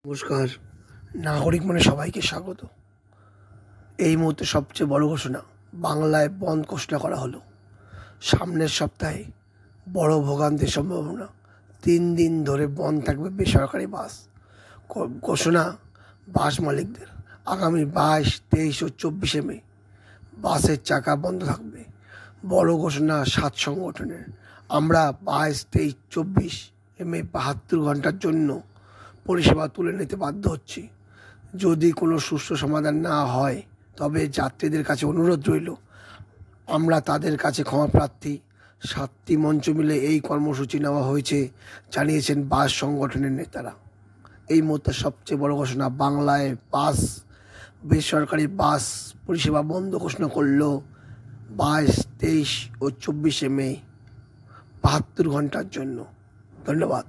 নমস্কার। নাগরিক মনে সবাইকে স্বাগত। এই মুহূর্তে সবচেয়ে বড় ঘোষণা, বাংলায় বন্ধ ঘোষণা করা হলো। সামনের সপ্তাহে বড় ভোগান্তির সম্ভাবনা। 3 দিন ধরে বন্ধ থাকবে বেসরকারি বাস। ঘোষণা বাস মালিকদের। আগামী 22, 23 ও 24 মে বাসের চাকা বন্ধ থাকবে। বড় ঘোষণা 7 সংগঠনের। আমরা 22, 23, 24 মে 72 ঘন্টার জন্য পরিষেবা তুলে নিতে বাধ্য হচ্ছি। যদি কোনো সুষ্ঠু সমাধান না হয় তবে যাত্রীদের কাছে অনুরোধ রইল, আমরা তাদের কাছে ক্ষমা প্রার্থী। 7টি মঞ্চ মিলে এই কর্মসূচি নেওয়া হয়েছে, জানিয়েছেন বাস সংগঠনের নেতারা। এই মুহূর্তে সবচেয়ে বড় ঘোষণা, বাংলায় বেসরকারি বাস পরিষেবা বন্ধ ঘোষণা করল 22, 23 ও 24 মে 72 ঘন্টার জন্য। ধন্যবাদ।